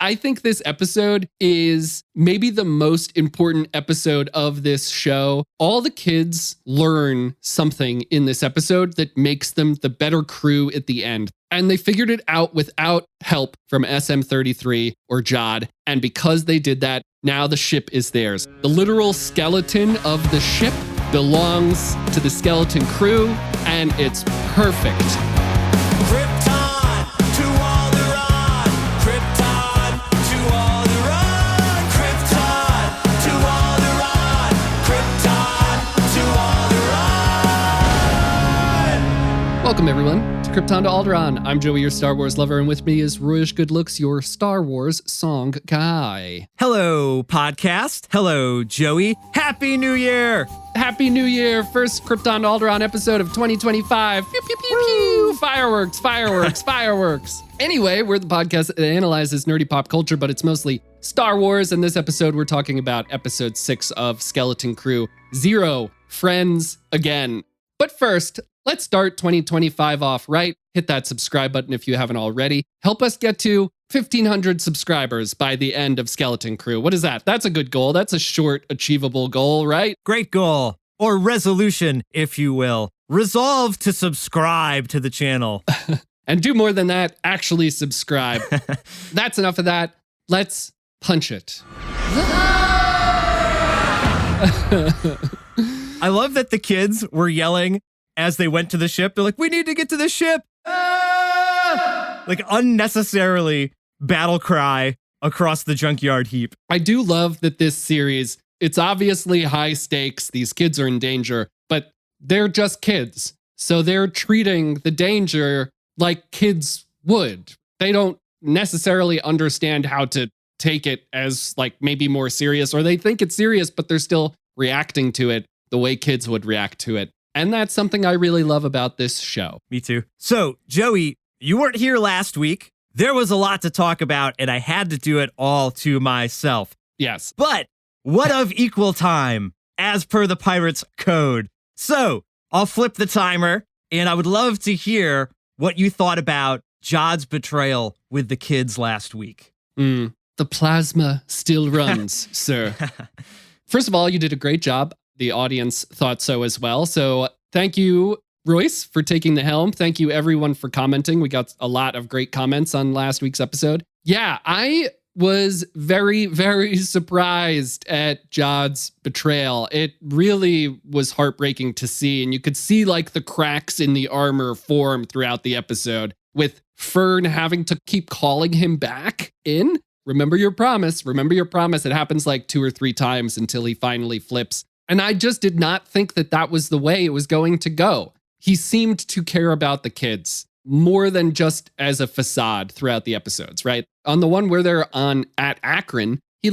I think this episode is maybe the most important episode of this show. All the kids learn something in this episode that makes them the better crew at the end. And they figured it out without help from SM-33 or Jod. And because they did that, now the ship is theirs. The literal skeleton of the ship belongs to the skeleton crew, and it's perfect. Welcome, everyone, to Krypton to Alderaan. I'm Joey, your Star Wars lover, and with me is Royish Goodlooks, your Star Wars song guy. Hello, podcast. Hello, Joey. Happy New Year! Happy New Year! First Krypton to Alderaan episode of 2025. Pew, pew, pew, pew. Fireworks, fireworks, fireworks. Anyway, we're the podcast that analyzes nerdy pop culture, but it's mostly Star Wars. And this episode, we're talking about episode 6 of Skeleton Crew 0, Friends Again. But first, let's start 2025 off right. Hit that subscribe button if you haven't already. Help us get to 1,500 subscribers by the end of Skeleton Crew. What is that? That's a good goal. That's a short, achievable goal, right? Great goal. Or resolution, if you will. Resolve to subscribe to the channel. And do more than that, actually subscribe. That's enough of that. Let's punch it. I love that the kids were yelling as they went to the ship. They're like, we need to get to the ship. Ah! Like unnecessarily battle cry across the junkyard heap. I do love that this series, it's obviously high stakes. These kids are in danger, but they're just kids. So they're treating the danger like kids would. They don't necessarily understand how to take it as like maybe more serious, or they think it's serious, but they're still reacting to it the way kids would react to it. And that's something I really love about this show. Me too. So, Joey, you weren't here last week. There was a lot to talk about, and I had to do it all to myself. Yes. But what of equal time, as per the Pirates code? So, I'll flip the timer, and I would love to hear what you thought about Jod's betrayal with the kids last week. The plasma still runs, sir. First of all, you did a great job. The audience thought so as well. So thank you, Royce, for taking the helm. Thank you, everyone, for commenting. We got a lot of great comments on last week's episode. Yeah, I was very, very surprised at Jod's betrayal. It really was heartbreaking to see. And you could see like the cracks in the armor form throughout the episode, with Fern having to keep calling him back in. Remember your promise. Remember your promise. It happens like 2 or 3 times until he finally flips. And I just did not think that that was the way it was going to go. He seemed to care about the kids more than just as a facade throughout the episodes, right? On the one where they're at Akron, he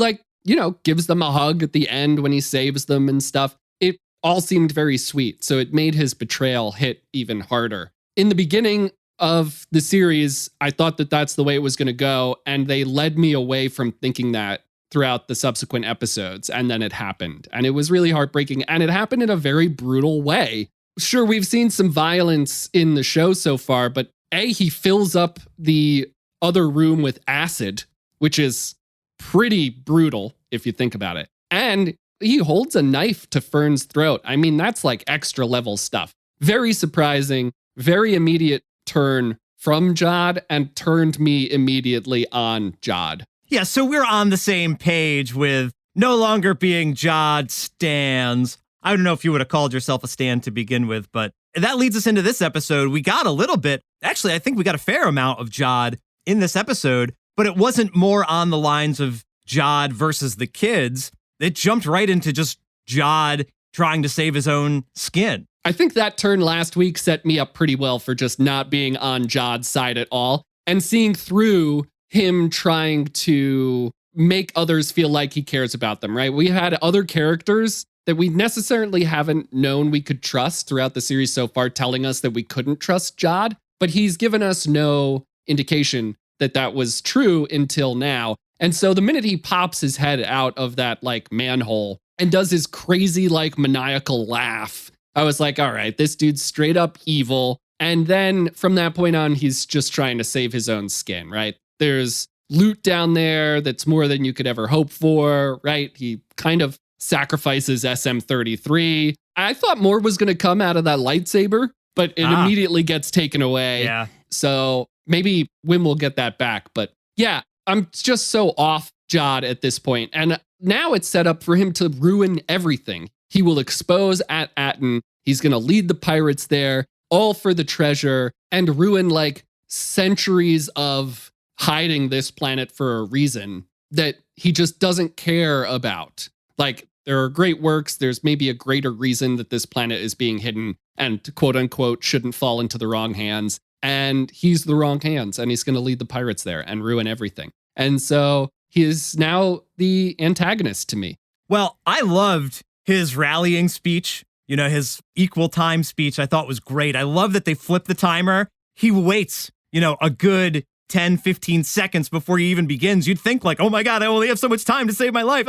gives them a hug at the end when he saves them and stuff. It all seemed very sweet. So it made his betrayal hit even harder. In the beginning of the series, I thought that that's the way it was going to go. And they led me away from thinking that throughout the subsequent episodes. And then it happened. And it was really heartbreaking. And it happened in a very brutal way. Sure, we've seen some violence in the show so far, but he fills up the other room with acid, which is pretty brutal if you think about it. And he holds a knife to Fern's throat. I mean, that's like extra level stuff. Very surprising, very immediate turn from Jod, and turned me immediately on Jod. Yeah, so we're on the same page with no longer being Jod stans. I don't know if you would have called yourself a stan to begin with, but that leads us into this episode. We got a little bit, actually, I think we got a fair amount of Jod in this episode, but it wasn't more on the lines of Jod versus the kids. It jumped right into just Jod trying to save his own skin. I think that turn last week set me up pretty well for just not being on Jod's side at all and seeing through him trying to make others feel like he cares about them, right? We had other characters that we necessarily haven't known we could trust throughout the series so far, telling us that we couldn't trust Jod, but he's given us no indication that that was true until now. And so the minute he pops his head out of that like manhole and does his crazy like maniacal laugh, I was like, all right, this dude's straight up evil. And then from that point on, he's just trying to save his own skin, right? There's loot down there that's more than you could ever hope for, right? He kind of sacrifices SM-33. I thought more was going to come out of that lightsaber, but it immediately gets taken away. Yeah. So maybe Wim will get that back. But yeah, I'm just so off Jod at this point. And now it's set up for him to ruin everything. He will expose At-Aten. He's going to lead the pirates there, all for the treasure, and ruin like centuries of hiding this planet for a reason that he just doesn't care about. Like, there are great works. There's maybe a greater reason that this planet is being hidden and quote unquote shouldn't fall into the wrong hands. And he's the wrong hands, and he's going to lead the pirates there and ruin everything. And so he is now the antagonist to me. Well, I loved his rallying speech, you know, his equal time speech. I thought was great. I love that they flipped the timer. He waits, you know, a good 10, 15 seconds before he even begins. You'd think like, oh my God, I only have so much time to save my life.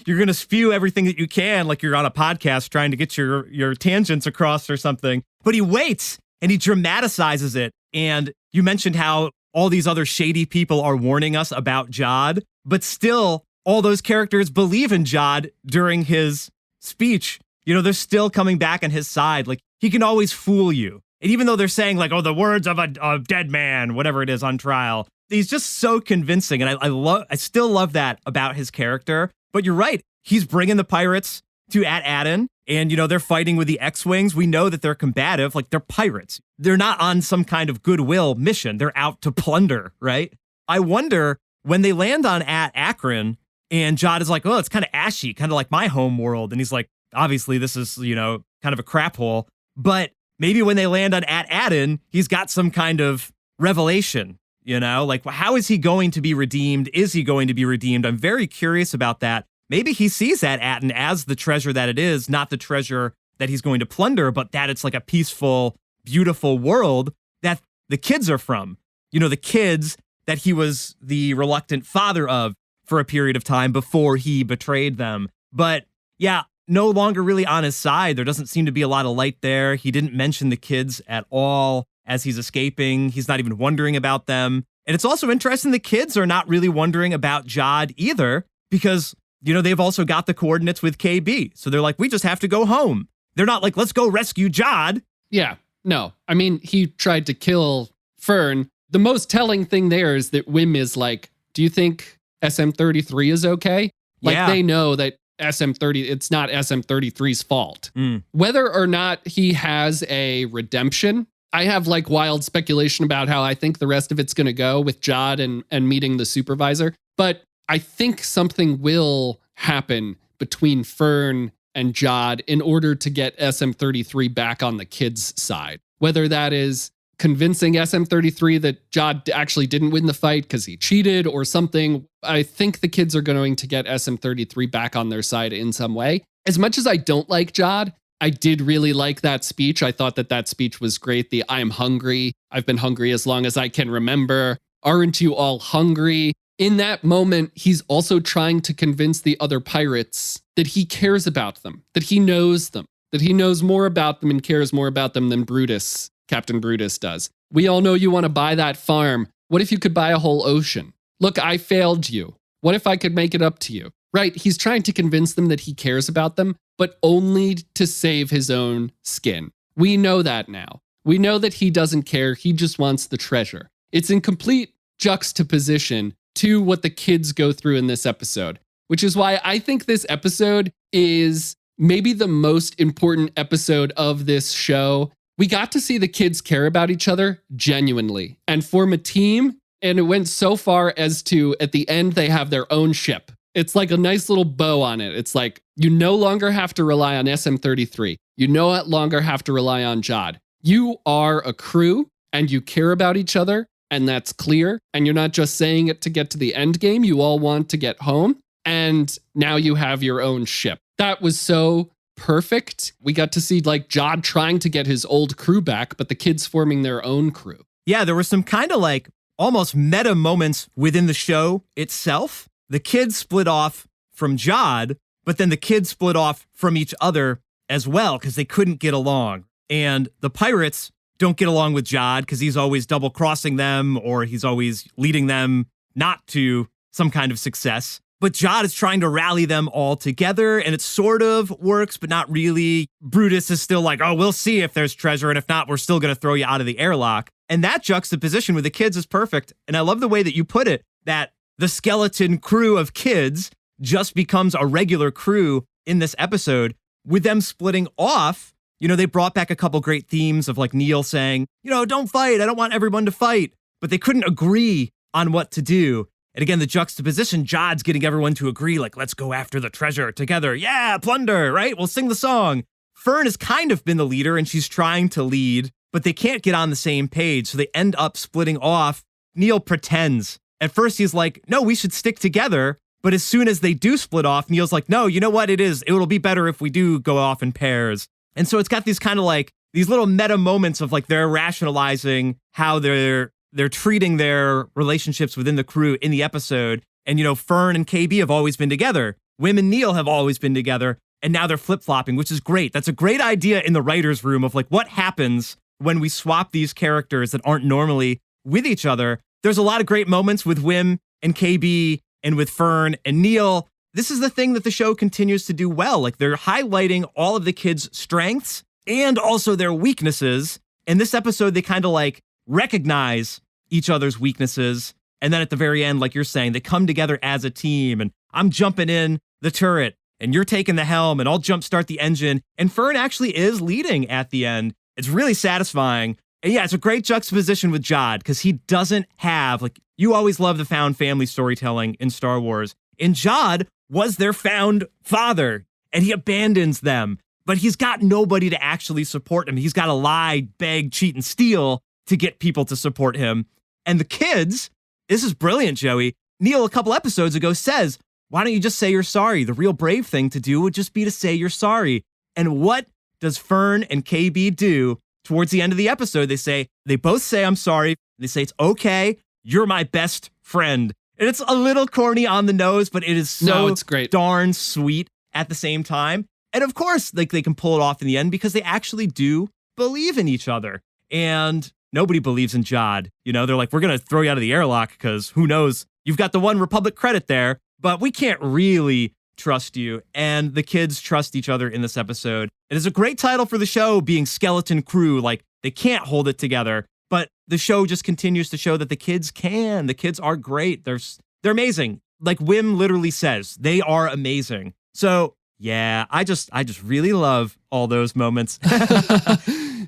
You're going to spew everything that you can, like you're on a podcast trying to get your tangents across or something. But he waits and he dramatizes it. And you mentioned how all these other shady people are warning us about Jod, but still all those characters believe in Jod during his speech. You know, they're still coming back on his side. Like, he can always fool you. And even though they're saying like, oh, the words of a dead man, whatever it is on trial, he's just so convincing. And I still love that about his character. But you're right. He's bringing the pirates to At-Aten. And, you know, they're fighting with the X-Wings. We know that they're combative. Like, they're pirates. They're not on some kind of goodwill mission. They're out to plunder, right? I wonder when they land on Akron and Jod is like, oh, it's kind of ashy, kind of like my home world. And he's like, obviously, this is, you know, kind of a crap hole. But maybe when they land on At-Aten, he's got some kind of revelation, you know? Like, how is he going to be redeemed? Is he going to be redeemed? I'm very curious about that. Maybe he sees At-Aten as the treasure that it is, not the treasure that he's going to plunder, but that it's like a peaceful, beautiful world that the kids are from. You know, the kids that he was the reluctant father of for a period of time before he betrayed them. But yeah, no longer really on his side. There doesn't seem to be a lot of light there. He didn't mention the kids at all as he's escaping. He's not even wondering about them. And it's also interesting the kids are not really wondering about Jod either because, you know, they've also got the coordinates with KB. So they're like, we just have to go home. They're not like, let's go rescue Jod. Yeah, no. I mean, he tried to kill Fern. The most telling thing there is that Wim is like, do you think SM-33 is okay? Like, Yeah. they know that it's not SM-33's fault. Whether or not he has a redemption, I have like wild speculation about how I think the rest of it's going to go with Jod and meeting the supervisor. But I think something will happen between Fern and Jod in order to get SM-33 back on the kids' side. Whether that is convincing SM-33 that Jod actually didn't win the fight because he cheated or something. I think the kids are going to get SM-33 back on their side in some way. As much as I don't like Jod, I did really like that speech. I thought that speech was great. The I'm hungry. I've been hungry as long as I can remember. Aren't you all hungry? In that moment, he's also trying to convince the other pirates that he cares about them, that he knows them, that he knows more about them and cares more about them than Brutus, Captain Brutus, does. We all know you want to buy that farm. What if you could buy a whole ocean? Look, I failed you. What if I could make it up to you? Right? He's trying to convince them that he cares about them, but only to save his own skin. We know that now. We know that he doesn't care. He just wants the treasure. It's in complete juxtaposition to what the kids go through in this episode, which is why I think this episode is maybe the most important episode of this show. We got to see the kids care about each other genuinely and form a team. And it went so far as to, at the end, they have their own ship. It's like a nice little bow on it. It's like, you no longer have to rely on SM-33. You no longer have to rely on Jod. You are a crew and you care about each other. And that's clear. And you're not just saying it to get to the end game. You all want to get home. And now you have your own ship. That was so perfect. We got to see like Jod trying to get his old crew back, but the kids forming their own crew. Yeah, there were some kind of like almost meta moments within the show itself. The kids split off from Jod, but then the kids split off from each other as well because they couldn't get along. And the pirates don't get along with Jod because he's always double crossing them or he's always leading them not to some kind of success. But Jod is trying to rally them all together, and it sort of works, but not really. Brutus is still like, oh, we'll see if there's treasure, and if not, we're still going to throw you out of the airlock. And that juxtaposition with the kids is perfect. And I love the way that you put it, that the skeleton crew of kids just becomes a regular crew in this episode. With them splitting off, they brought back a couple great themes of like Neil saying, don't fight. I don't want everyone to fight. But they couldn't agree on what to do. And again, the juxtaposition, Jod's getting everyone to agree, like, let's go after the treasure together. Yeah, plunder, right? We'll sing the song. Fern has kind of been the leader, and she's trying to lead, but they can't get on the same page, so they end up splitting off. Neil pretends. At first, he's like, no, we should stick together. But as soon as they do split off, Neil's like, no, you know what it is? It'll be better if we do go off in pairs. And so it's got these kind of like, these little meta moments of like, they're rationalizing how they're treating their relationships within the crew in the episode. And, Fern and KB have always been together. Wim and Neil have always been together. And now they're flip-flopping, which is great. That's a great idea in the writer's room of like, what happens when we swap these characters that aren't normally with each other? There's a lot of great moments with Wim and KB and with Fern and Neil. This is the thing that the show continues to do well. Like, they're highlighting all of the kids' strengths and also their weaknesses. In this episode, they kind of like recognize each other's weaknesses. And then at the very end, like you're saying, they come together as a team, and I'm jumping in the turret and you're taking the helm and I'll jumpstart the engine. And Fern actually is leading at the end. It's really satisfying. And yeah, it's a great juxtaposition with Jod because he doesn't have, like, you always love the found family storytelling in Star Wars. And Jod was their found father and he abandons them, but he's got nobody to actually support him. He's got to lie, beg, cheat, and steal to get people to support him. And the kids, this is brilliant, Joey. Neil, a couple episodes ago, says, why don't you just say you're sorry? The real brave thing to do would just be to say you're sorry. And what does Fern and KB do towards the end of the episode? They both say, I'm sorry. They say, it's okay. You're my best friend. And it's a little corny on the nose, but it is so it's great. Darn sweet at the same time. And of course, like, they can pull it off in the end because they actually do believe in each other. And nobody believes in Jod. They're like, we're going to throw you out of the airlock because who knows? You've got the One Republic credit there, but we can't really trust you. And the kids trust each other in this episode. It is a great title for the show, being Skeleton Crew. Like, they can't hold it together, but the show just continues to show that the kids can. The kids are great. They're amazing. Like Wim literally says, they are amazing. So yeah, I just really love all those moments.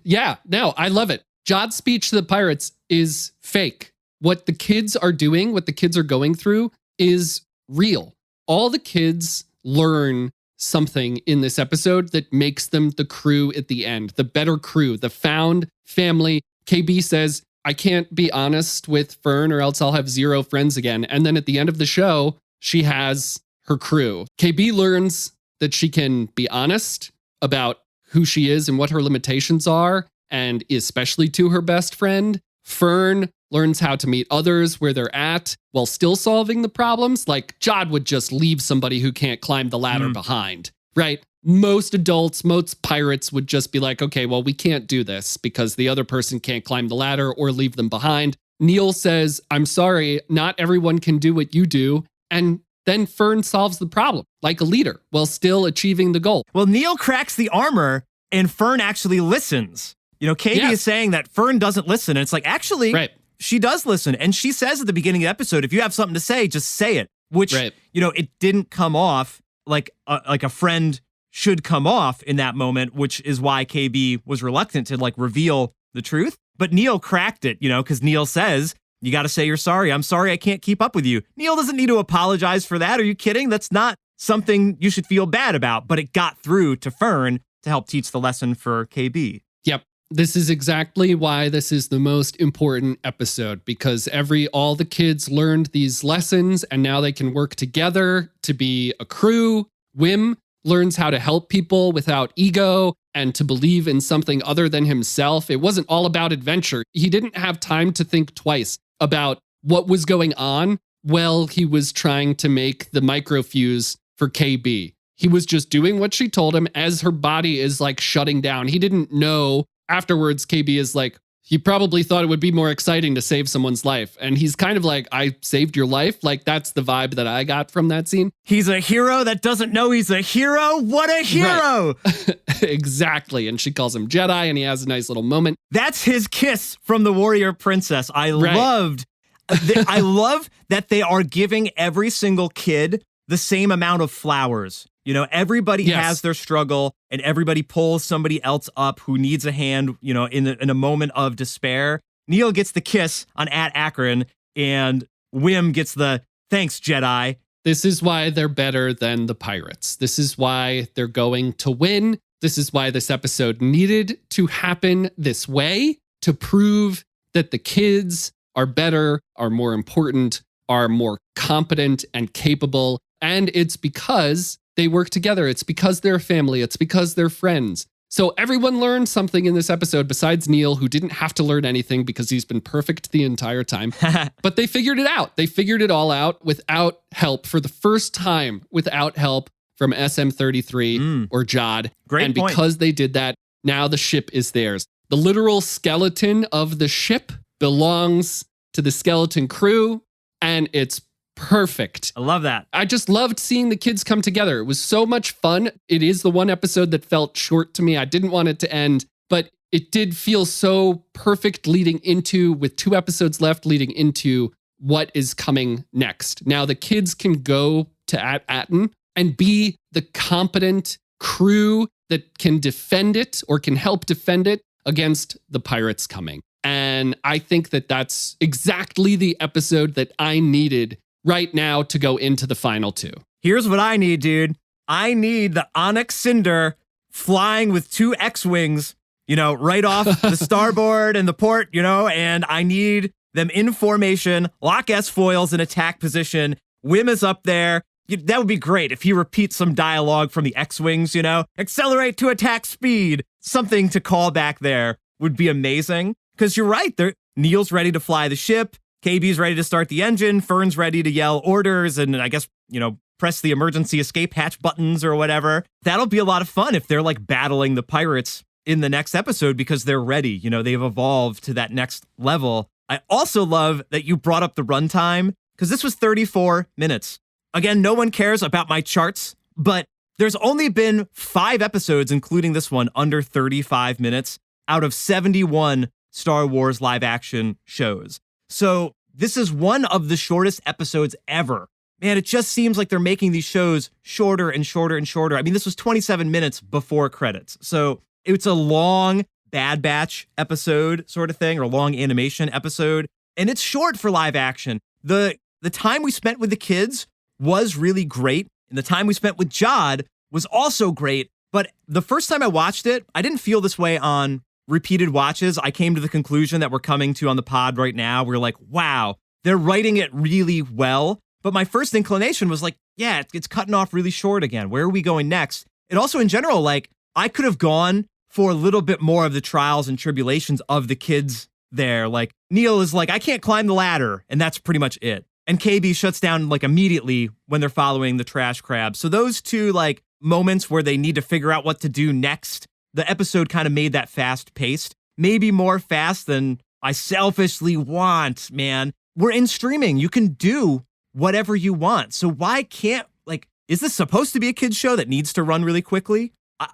Yeah, no, I love it. Jod's speech to the pirates is fake. What the kids are doing, what the kids are going through is real. All the kids learn something in this episode that makes them the crew at the end, the better crew, the found family. KB says, I can't be honest with Fern or else I'll have zero friends again. And then at the end of the show, she has her crew. KB learns that she can be honest about who she is and what her limitations are, and especially to her best friend. Fern learns how to meet others where they're at while still solving the problems. Like, Jod would just leave somebody who can't climb the ladder behind, right? Most adults, most pirates would just be like, okay, well, we can't do this because the other person can't climb the ladder or leave them behind. Neil says, I'm sorry, not everyone can do what you do. And then Fern solves the problem like a leader while still achieving the goal. Well, Neil cracks the armor and Fern actually listens. KB is saying that Fern doesn't listen. And it's like, actually, she does listen. And she says at the beginning of the episode, if you have something to say, just say it. Which, it didn't come off like a friend should come off in that moment, which is why KB was reluctant to reveal the truth. But Neil cracked it, because Neil says, you got to say you're sorry. I'm sorry I can't keep up with you. Neil doesn't need to apologize for that. Are you kidding? That's not something you should feel bad about. But it got through to Fern to help teach the lesson for KB. Yep. This is exactly why this is the most important episode, because all the kids learned these lessons and now they can work together to be a crew. Wim learns how to help people without ego and to believe in something other than himself. It wasn't all about adventure. He didn't have time to think twice about what was going on while he was trying to make the microfuse for KB. He was just doing what she told him as her body is shutting down. He didn't know. Afterwards, KB is like, He probably thought it would be more exciting to save someone's life. And he's kind of like, I saved your life. Like, that's the vibe that I got from that scene. He's a hero that doesn't know he's a hero. What a hero. Right. Exactly. And she calls him Jedi, and he has a nice little moment. That's his kiss from the warrior princess. I love that they are giving every single kid the same amount of flowers. You know, everybody has their struggle, and everybody pulls somebody else up who needs a hand, you know, in a moment of despair. Neil gets the kiss on @Akron, and Wim gets the thanks, Jedi. This is why they're better than the pirates. This is why they're going to win. This is why this episode needed to happen this way, to prove that the kids are better, are more important, are more competent and capable. And it's because they work together. It's because they're a family. It's because they're friends. So everyone learned something in this episode besides Neil, who didn't have to learn anything because he's been perfect the entire time. But they figured it out. They figured it all out without help for the first time, without help from SM-33 or Jod. Great point. Because they did that, now the ship is theirs. The literal skeleton of the ship belongs to the skeleton crew, and it's perfect. I love that. I just loved seeing the kids come together. It was so much fun. It is the one episode that felt short to me. I didn't want it to end, but it did feel so perfect leading into, with 2 episodes left, leading into what is coming next. Now the kids can go to Aten and be the competent crew that can defend it or can help defend it against the pirates coming. And I think that that's exactly the episode that I needed right now to go into the final 2. Here's what I need, dude. I need the Onyx Cinder flying with 2 X-Wings, you know, right off the starboard and the port, you know, and I need them in formation, lock S-foils in attack position. Wim is up there. That would be great if he repeats some dialogue from the X-Wings, you know, accelerate to attack speed. Something to call back there would be amazing. Because you're right, Neil's ready to fly the ship. KB's ready to start the engine. Fern's ready to yell orders and I guess, you know, press the emergency escape hatch buttons or whatever. That'll be a lot of fun if they're like battling the pirates in the next episode because they're ready. You know, they've evolved to that next level. I also love that you brought up the runtime because this was 34 minutes. Again, no one cares about my charts, but there's only been 5 episodes, including this one, under 35 minutes out of 71 Star Wars live action shows. So this is one of the shortest episodes ever. Man, it just seems like they're making these shows shorter and shorter and shorter. I mean, this was 27 minutes before credits. So it's a long Bad Batch episode sort of thing, or a long animation episode. And it's short for live action. The time we spent with the kids was really great. And the time we spent with Jod was also great. But the first time I watched it, I didn't feel this way on repeated watches. I came to the conclusion that we're coming to on the pod right now. We're like, wow, they're writing it really well. But my first inclination was like, yeah, it's cutting off really short again. Where are we going next? And also in general, like I could have gone for a little bit more of the trials and tribulations of the kids there. Like Neil is like, I can't climb the ladder. And that's pretty much it. And KB shuts down like immediately when they're following the trash crab. So those 2 like moments where they need to figure out what to do next, the episode kind of made that fast paced, maybe more fast than I selfishly want, man. We're in streaming. You can do whatever you want. So why can't, like, is this supposed to be a kid's show that needs to run really quickly?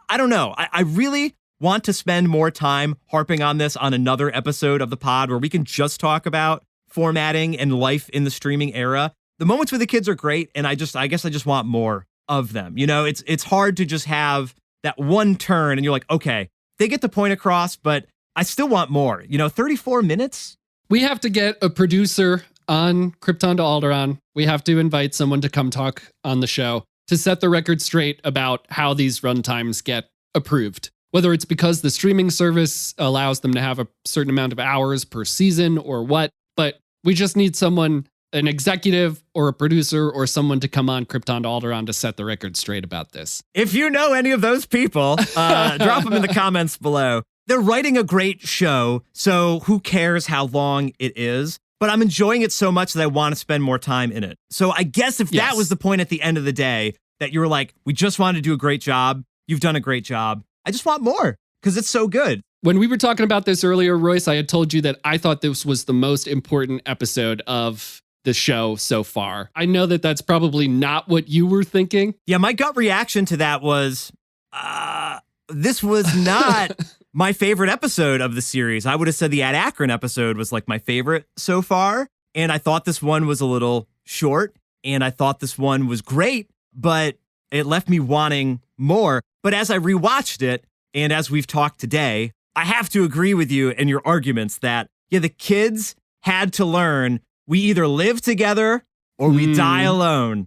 I don't know. I really want to spend more time harping on this on another episode of the pod where we can just talk about formatting and life in the streaming era. The moments with the kids are great. And I guess I just want more of them. You know, it's hard to just have that one turn and you're like, okay, they get the point across, but I still want more. You know, 34 minutes? We have to get a producer on Krypton to Alderaan. We have to invite someone to come talk on the show to set the record straight about how these runtimes get approved. Whether it's because the streaming service allows them to have a certain amount of hours per season or what, but we just need someone, an executive or a producer or someone to come on Krypton to Alderaan to set the record straight about this. If you know any of those people, drop them in the comments below. They're writing a great show, so who cares how long it is? But I'm enjoying it so much that I want to spend more time in it. So I guess if that was the point at the end of the day, that you were like, we just want to do a great job, you've done a great job. I just want more because it's so good. When we were talking about this earlier, Royce, I had told you that I thought this was the most important episode of the show so far. I know that that's probably not what you were thinking. Yeah, my gut reaction to that was, this was not my favorite episode of the series. I would have said the Ad Akron episode was like my favorite so far. And I thought this one was a little short, and I thought this one was great, but it left me wanting more. But as I rewatched it, and as we've talked today, I have to agree with you in your arguments that, yeah, the kids had to learn we either live together or we die alone.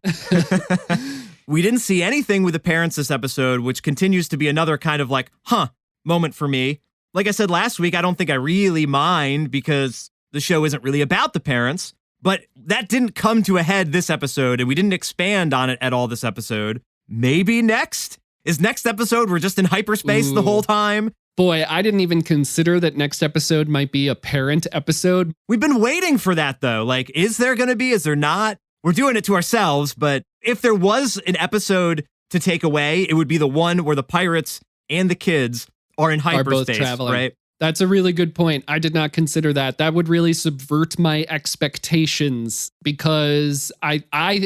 We didn't see anything with the parents this episode, which continues to be another kind of like, moment for me. Like I said last week, I don't think I really mind because the show isn't really about the parents, but that didn't come to a head this episode, and we didn't expand on it at all this episode. Maybe next? Is next episode we're just in hyperspace the whole time? Boy, I didn't even consider that next episode might be a parent episode. We've been waiting for that, though. Like, is there going to be? Is there not? We're doing it to ourselves, but if there was an episode to take away, it would be the one where the pirates and the kids are in hyperspace, right? That's a really good point. I did not consider that. That would really subvert my expectations because I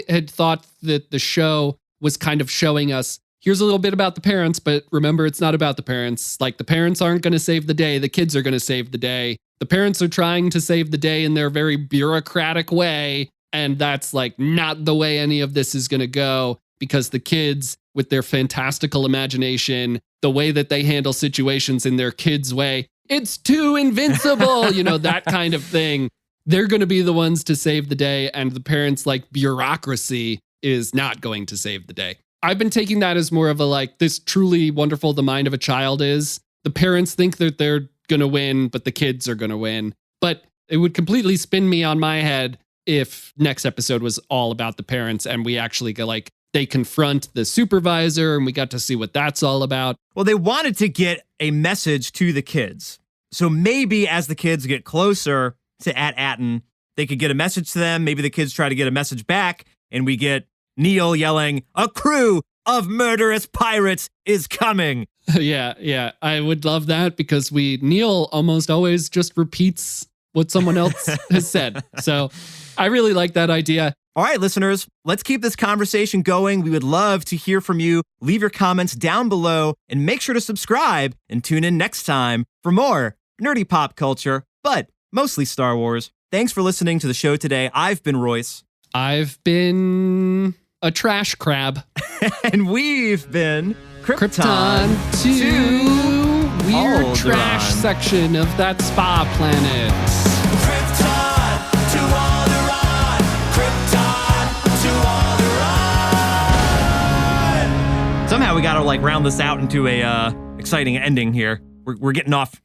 had thought that the show was kind of showing us, here's a little bit about the parents, but remember, it's not about the parents. Like, the parents aren't going to save the day. The kids are going to save the day. The parents are trying to save the day in their very bureaucratic way. And that's like not the way any of this is going to go, because the kids, with their fantastical imagination, the way that they handle situations in their kids' way, it's too invincible, that kind of thing. They're going to be the ones to save the day. And the parents' like bureaucracy is not going to save the day. I've been taking that as more of a like, this truly wonderful the mind of a child is. The parents think that they're going to win, but the kids are going to win. But it would completely spin me on my head if next episode was all about the parents and we actually go like, they confront the supervisor and we got to see what that's all about. Well, they wanted to get a message to the kids. So maybe as the kids get closer to Atten, they could get a message to them. Maybe the kids try to get a message back and we get Neil yelling, "A crew of murderous pirates is coming." Yeah. I would love that because Neil almost always just repeats what someone else has said. So I really like that idea. All right, listeners, let's keep this conversation going. We would love to hear from you. Leave your comments down below and make sure to subscribe and tune in next time for more nerdy pop culture, but mostly Star Wars. Thanks for listening to the show today. I've been Royce. I've been a trash crab. And we've been Krypton to weird Alderaan. Trash section of that spa planet. Krypton to Alderaan. Krypton to Alderaan. Somehow we got to like round this out into a exciting ending here. We're getting off